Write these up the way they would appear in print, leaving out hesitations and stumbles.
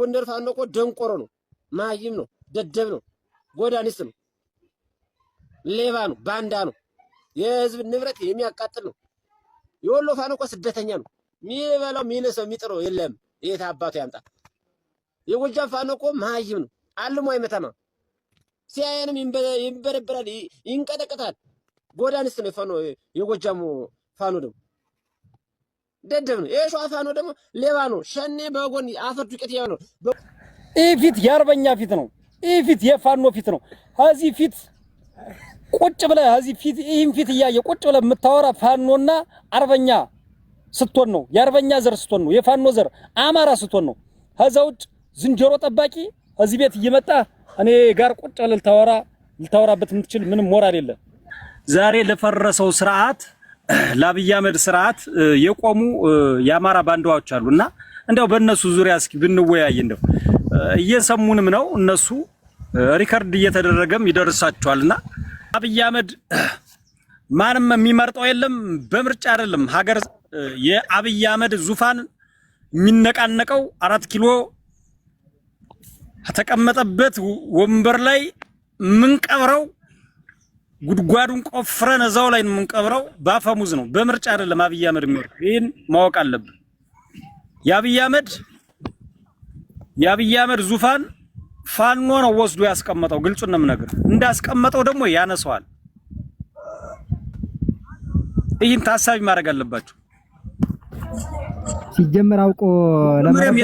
ጎንደር ፋኖ እኮ ደንቆሮ ነው፣ ማይም ነው፣ ደደብ ነው፣ ጎዳኒስ ነው፣ ሌባ ነው፣ ባንዳ ነው፣ የህዝብ ንብረት የሚያቃጥል ነው። የወሎ ፋኖ እኮ ስደተኛ ነው፣ የሚበላው የሚነሰው የሚጥረው የለም። የት አባቱ ያምጣ? የጎጃም ፋኖ እኮ ማይም ነው፣ አልሞ አይመታማ፣ ሲያየንም ይንበረበራል፣ ይንቀጠቀጣል። ጎዳኒስ ነው ፋኖ። የጎጃሙ ፋኖ ደግሞ ደደብ ነው። የሸዋ ፋኖ ደግሞ ሌባ ነው፣ ሸኔ በጎን አፈር ዱቄት ያው ነው። ይህ ፊት የአርበኛ ፊት ነው። ይህ ፊት የፋኖ ፊት ነው። እዚህ ፊት ቁጭ ብለህ እዚህ ፊት ይህን ፊት እያየ ቁጭ ብለህ የምታወራ ፋኖና አርበኛ ስትሆን ነው። የአርበኛ ዘር ስትሆን ነው። የፋኖ ዘር አማራ ስትሆን ነው። ከዛ ውጭ ዝንጀሮ ጠባቂ እዚህ ቤት እየመጣ እኔ ጋር ቁጭ ብለህ ልታወራበት የምትችል ምንም ሞራል የለም። ዛሬ ለፈረሰው ስርዓት ለአብይ አህመድ ስርዓት የቆሙ የአማራ ባንዳዎች አሉና እንደው በእነሱ ዙሪያ እስኪ ብንወያይ። እንደው እየሰሙንም ነው እነሱ ሪከርድ እየተደረገም ይደርሳቸዋልና አብይ አህመድ ማንም የሚመርጠው የለም፣ በምርጫ አይደለም ሀገር የአብይ አህመድ ዙፋን የሚነቃነቀው 4 ኪሎ ተቀመጠበት ወንበር ላይ ምን ቀብረው ጉድጓዱን ቆፍረን እዛው ላይ ምን ቀብረው ባፈሙዝ ነው። በምርጫ አይደለም አብይ አህመድ የሚወርድ። ይሄን ማወቅ አለብን። የአብይ አህመድ ዙፋን ፋኖ ነው ወስዶ ያስቀመጠው። ግልጹን ነው የምነግርህ። እንዳስቀመጠው ደግሞ ያነሰዋል። ይህን ታሳቢ ማድረግ አለባችሁ። ሲጀመር አውቆ ለማረም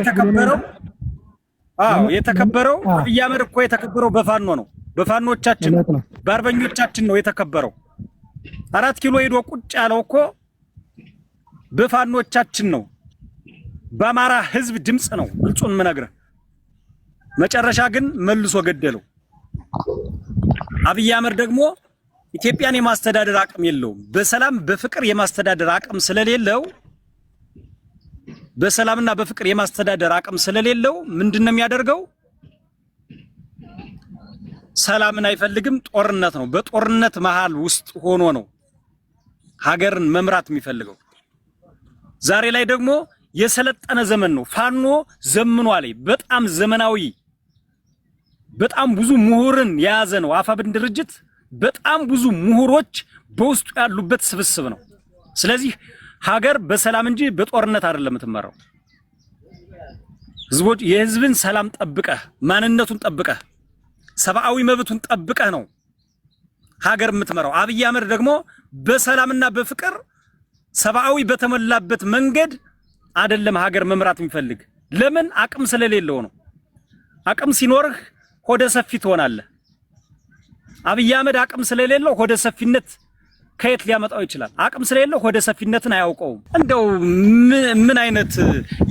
የተከበረው አብይ አህመድ እኮ የተከበረው በፋኖ ነው። በፋኖቻችን በአርበኞቻችን ነው የተከበረው። 4 ኪሎ ሄዶ ቁጭ ያለው እኮ በፋኖቻችን ነው። በአማራ ህዝብ ድምጽ ነው። ግልጹን የምነግርህ። መጨረሻ ግን መልሶ ገደለው። አብይ አህመድ ደግሞ ኢትዮጵያን የማስተዳደር አቅም የለውም። በሰላም በፍቅር የማስተዳደር አቅም ስለሌለው ምንድነው የሚያደርገው? ሰላምን አይፈልግም፣ ጦርነት ነው። በጦርነት መሃል ውስጥ ሆኖ ነው ሀገርን መምራት የሚፈልገው። ዛሬ ላይ ደግሞ የሰለጠነ ዘመን ነው። ፋኖ ዘምኗል። በጣም ዘመናዊ፣ በጣም ብዙ ምሁርን የያዘ ነው። አፋብን ድርጅት በጣም ብዙ ምሁሮች በውስጡ ያሉበት ስብስብ ነው። ስለዚህ ሀገር በሰላም እንጂ በጦርነት አይደለም የምትመራው። ህዝቦች የህዝብን ሰላም ጠብቀህ ማንነቱን ጠብቀህ ሰብአዊ መብቱን ጠብቀህ ነው ሀገር የምትመራው። አብይ አህመድ ደግሞ በሰላምና በፍቅር ሰብአዊ በተሞላበት መንገድ አይደለም ሀገር መምራት የሚፈልግ። ለምን? አቅም ስለሌለው ነው። አቅም ሲኖርህ ሆደ ሰፊ ትሆናለህ። አብይ አህመድ አቅም ስለሌለው ሆደ ሰፊነት ከየት ሊያመጣው ይችላል? አቅም ስለሌለው ሆደ ሰፊነትን አያውቀውም። እንደው ምን አይነት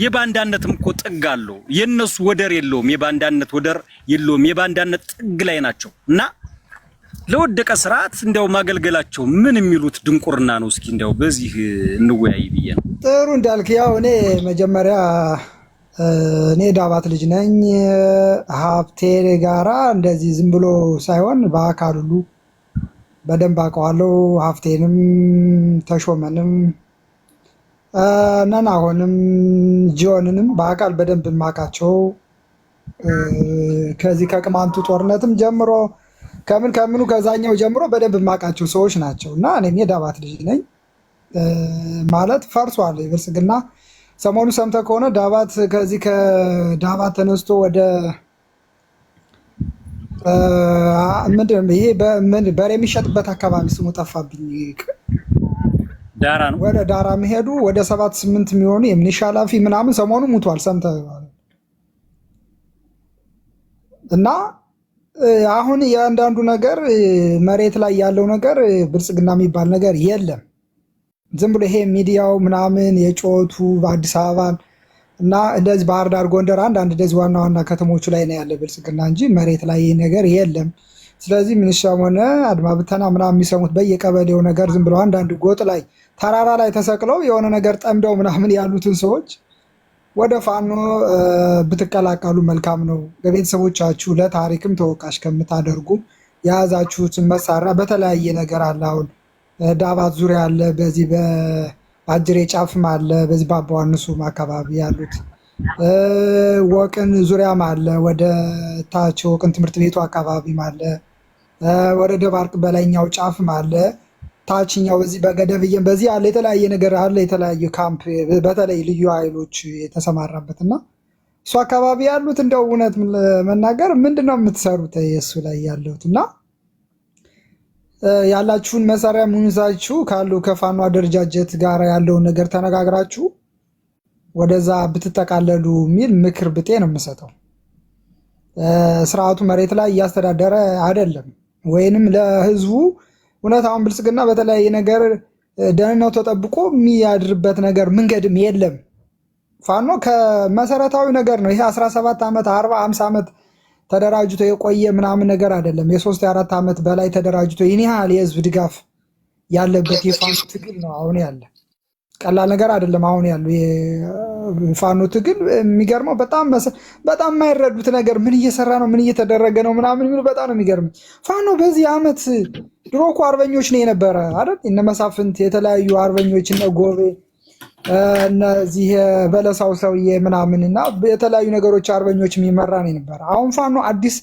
የባንዳነትም እኮ ጥግ አለው። የነሱ ወደር የለውም። የባንዳነት ወደር የለውም። የባንዳነት ጥግ ላይ ናቸው እና ለወደቀ ስርዓት እንደው ማገልገላቸው ምን የሚሉት ድንቁርና ነው። እስኪ እንደው በዚህ እንወያይ ብዬ ነው። ጥሩ እንዳልክ፣ ያው እኔ መጀመሪያ እኔ ዳባት ልጅ ነኝ። ሀብቴ ጋራ እንደዚህ ዝም ብሎ ሳይሆን በአካል ሁሉ በደንብ አውቀዋለሁ። ሀብቴንም ተሾመንም ነናሆንም ጂዮንንም በአካል በደንብ የማውቃቸው ከዚህ ከቅማንቱ ጦርነትም ጀምሮ ከምኑ ከዛኛው ጀምሮ በደንብ የማውቃቸው ሰዎች ናቸው እና እኔም የዳባት ልጅ ነኝ። ማለት ፈርሷል ብልጽግና። ሰሞኑ ሰምተህ ከሆነ ዳባት ከዚህ ከዳባት ተነስቶ ወደ ምንድነው ይሄ በሬ የሚሸጥበት አካባቢ ስሙ ጠፋብኝ። ዳራ ነው። ወደ ዳራ መሄዱ ወደ 7-8 የሚሆኑ የሚኒሻ ኃላፊ ምናምን ሰሞኑ ሙቷል። ሰምተህ እና አሁን ያንዳንዱ ነገር መሬት ላይ ያለው ነገር ብልጽግና የሚባል ነገር የለም። ዝም ብሎ ይሄ ሚዲያው ምናምን የጮቱ በአዲስ አበባ እና እንደዚህ ባህር ዳር፣ ጎንደር አንዳንድ እንደዚህ ዋና ዋና ከተሞቹ ላይ ነው ያለ ብልጽግና እንጂ መሬት ላይ ነገር የለም። ስለዚህ ሚኒሻም ሆነ አድማ ብተና ምናምን የሚሰሙት በየቀበሌው ነገር ዝም ብሎ አንዳንድ ጎጥ ላይ ተራራ ላይ ተሰቅለው የሆነ ነገር ጠምደው ምናምን ያሉትን ሰዎች ወደ ፋኖ ብትቀላቀሉ መልካም ነው። ለቤተሰቦቻችሁ ለታሪክም ተወቃሽ ከምታደርጉ የያዛችሁትን መሳሪያ በተለያየ ነገር አለ። አሁን ዳባት ዙሪያ አለ፣ በዚህ በአጅሬ ጫፍም አለ፣ በዚህ በአባዋንሱም አካባቢ ያሉት ወቅን ዙሪያም አለ፣ ወደ ታች ወቅን ትምህርት ቤቱ አካባቢም አለ፣ ወደ ደባርቅ በላይኛው ጫፍም አለ፣ ታችኛው በዚህ በገደብዬም በዚህ አለ። የተለያየ ነገር አለ። የተለያየ ካምፕ በተለይ ልዩ ኃይሎች የተሰማራበትና እሱ አካባቢ ያሉት እንደው እውነት መናገር ምንድነው የምትሰሩት? የእሱ ላይ ያለሁት እና ያላችሁን መሳሪያ ሙኒዛችሁ ካሉ ከፋኖ አደረጃጀት ጋር ያለውን ነገር ተነጋግራችሁ ወደዛ ብትጠቃለሉ የሚል ምክር ብጤ ነው የምሰጠው። ስርዓቱ መሬት ላይ እያስተዳደረ አይደለም፣ ወይንም ለህዝቡ እውነት አሁን ብልጽግና በተለያየ ነገር ደህንነቱ ተጠብቆ የሚያድርበት ነገር መንገድም የለም። ፋኖ ከመሰረታዊ ነገር ነው። ይሄ 17 ዓመት 40 50 ዓመት ተደራጅቶ የቆየ ምናምን ነገር አይደለም። የ3 የ4 ዓመት በላይ ተደራጅቶ ይህን ያህል የህዝብ ድጋፍ ያለበት የፋኖ ትግል ነው አሁን ያለ። ቀላል ነገር አይደለም አሁን ያለው የፋኖ ትግል። የሚገርመው በጣም የማይረዱት ነገር ምን እየሰራ ነው ምን እየተደረገ ነው ምናምን የሚሉ በጣም ነው የሚገርም። ፋኖ በዚህ ዓመት ድሮ እኮ አርበኞች ነው የነበረ አይደል? እነ መሳፍንት የተለያዩ አርበኞች እነ ጎቤ እነዚህ በለሳው ሰውዬ ምናምን እና የተለያዩ ነገሮች አርበኞች የሚመራ ነው የነበረ። አሁን ፋኖ አዲስ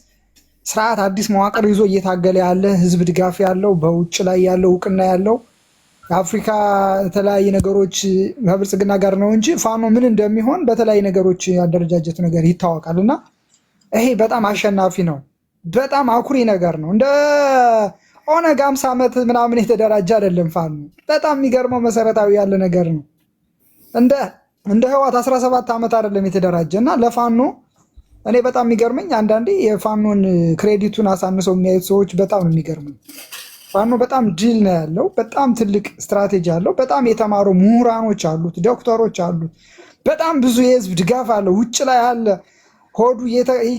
ስርዓት አዲስ መዋቅር ይዞ እየታገለ ያለ ህዝብ ድጋፍ ያለው በውጭ ላይ ያለው እውቅና ያለው የአፍሪካ የተለያዩ ነገሮች ከብልጽግና ጋር ነው እንጂ ፋኖ ምን እንደሚሆን በተለያዩ ነገሮች ያደረጃጀቱ ነገር ይታወቃል። እና ይሄ በጣም አሸናፊ ነው። በጣም አኩሪ ነገር ነው። እንደ ኦነግ 50 ዓመት ምናምን የተደራጀ አይደለም ፋኖ። በጣም የሚገርመው መሰረታዊ ያለ ነገር ነው። እንደ ህዋት 17 ዓመት አይደለም የተደራጀ እና ለፋኖ እኔ በጣም የሚገርመኝ አንዳንዴ የፋኖን ክሬዲቱን አሳንሰው የሚያዩት ሰዎች በጣም ነው የሚገርመኝ። ፋኖ በጣም ድል ነው ያለው። በጣም ትልቅ ስትራቴጂ አለው። በጣም የተማሩ ምሁራኖች አሉት፣ ዶክተሮች አሉት። በጣም ብዙ የህዝብ ድጋፍ አለው። ውጭ ላይ አለ ሆዱ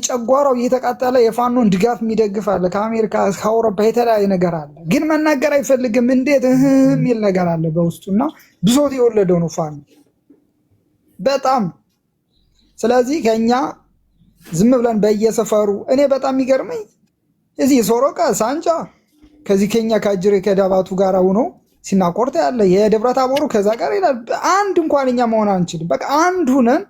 ጨጓራው እየተቃጠለ የፋኖን ድጋፍ የሚደግፍ አለ። ከአሜሪካ ከአውሮፓ የተለያየ ነገር አለ። ግን መናገር አይፈልግም። እንዴት የሚል ነገር አለ በውስጡና ብሶት የወለደው ነው ፋኖ በጣም። ስለዚህ ከኛ ዝም ብለን በየሰፈሩ እኔ በጣም የሚገርመኝ እዚህ ሶሮቃ ሳንጃ ከዚህ ከኛ ከአጅሬ ከዳባቱ ጋር ሆኖ ሲናቆርጥ ያለ የደብረ ታቦሩ ከዛ ጋር ይላል። አንድ እንኳን እኛ መሆን አንችልም። በቃ አንድ ሁነን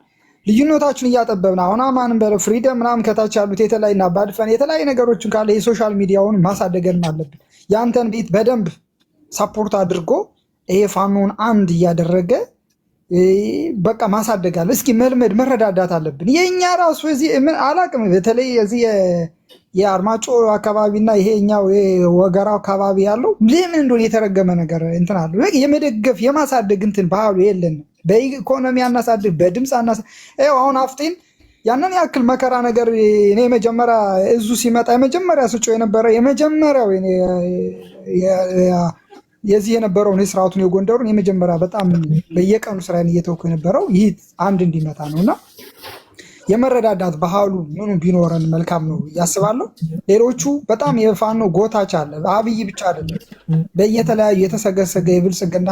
ልዩነታችን እያጠበብን አሁን አማንም በለው ፍሪደም ምናምን ከታች ያሉት የተለያዩና ባድፈን የተለያዩ ነገሮችን ካለ የሶሻል ሚዲያውን ማሳደገን አለብን። ያንተን ቤት በደንብ ሳፖርት አድርጎ ይሄ ፋኖን አንድ እያደረገ በቃ ማሳደጋለ። እስኪ መልመድ መረዳዳት አለብን። የኛ ራሱ እዚህ ምን አላቅም። በተለይ እዚህ የአርማጮ አካባቢና ይሄኛው ወገራ አካባቢ ያለው ለምን እንደሆነ የተረገመ ነገር እንትን አለ። የመደገፍ የማሳደግ እንትን ባህሉ የለን። በኢኮኖሚ አናሳድግ፣ በድምፅ አናሳድግ። አሁን አፍጤን ያንን ያክል መከራ ነገር እኔ መጀመሪያ እዙ ሲመጣ የመጀመሪያ ስጮ የነበረ የመጀመሪያው የዚህ የነበረውን የስርዓቱን የጎንደሩን የመጀመሪያ በጣም በየቀኑ ስራዬን እየተውኩ የነበረው ይህ አንድ እንዲመጣ ነውና የመረዳዳት ባህሉ ምኑ ቢኖረን መልካም ነው ያስባለሁ። ሌሎቹ በጣም የፋኖ ጎታች አለ። አብይ ብቻ አይደለም፣ በየተለያዩ የተሰገሰገ የብልጽግና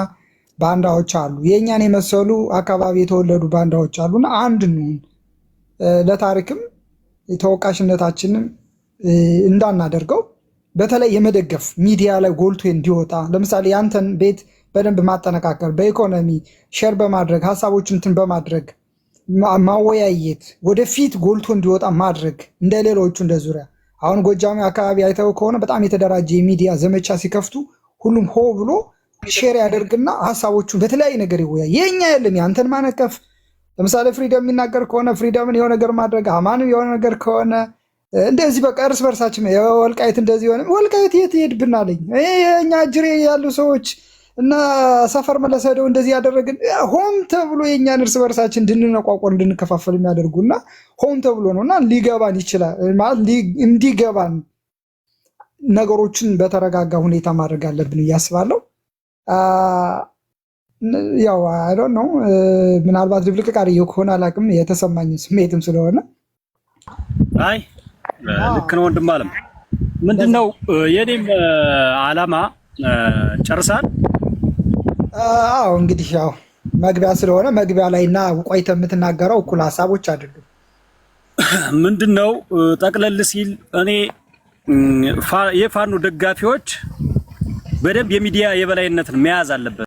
ባንዳዎች አሉ። የእኛን የመሰሉ አካባቢ የተወለዱ ባንዳዎች አሉና አንድ እንሁን። ለታሪክም ተወቃሽነታችንም እንዳናደርገው በተለይ የመደገፍ ሚዲያ ላይ ጎልቶ እንዲወጣ ለምሳሌ ያንተን ቤት በደንብ ማጠነቃቀር፣ በኢኮኖሚ ሼር በማድረግ ሀሳቦችን እንትን በማድረግ ማወያየት፣ ወደፊት ጎልቶ እንዲወጣ ማድረግ። እንደ ሌሎቹ እንደ ዙሪያ አሁን ጎጃሜ አካባቢ አይተው ከሆነ በጣም የተደራጀ የሚዲያ ዘመቻ ሲከፍቱ ሁሉም ሆ ብሎ ሼር ያደርግና ሀሳቦቹን በተለያየ ነገር ይወያይ። የኛ የለም ያንተን ማነቀፍ። ለምሳሌ ፍሪደም የሚናገር ከሆነ ፍሪደምን የሆነ ነገር ማድረግ፣ አማንም የሆነ ነገር ከሆነ እንደዚህ በቃ እርስ በርሳችን የወልቃይት እንደዚህ ሆነ ወልቃይት የት ይሄድብናለኝ? የኛ እጅሬ ያሉ ሰዎች እና ሰፈር መለሰደው እንደዚህ ያደረግን ሆን ተብሎ የኛን እርስ በርሳችን እንድንነቋቆር እንድንከፋፈል የሚያደርጉና ሆን ተብሎ ነውና ሊገባን ይችላል ማለት እንዲገባን ነገሮችን በተረጋጋ ሁኔታ ማድረግ አለብን እያስባለሁ። ያው አይ ዶንት ኖ ምናልባት ድብልቅ ቃሪዮ ከሆነ አላውቅም፣ የተሰማኝ ስሜትም ስለሆነ አይ ልክ ነው ወንድም አለም። ምንድነው የኔም አላማ ጨርሳል። አዎ እንግዲህ ያው መግቢያ ስለሆነ መግቢያ ላይና ቆይተ የምትናገረው እኩል ሀሳቦች አይደሉም። ምንድነው ጠቅለል ሲል እኔ የፋኖ ደጋፊዎች በደንብ የሚዲያ የበላይነትን መያዝ አለበት።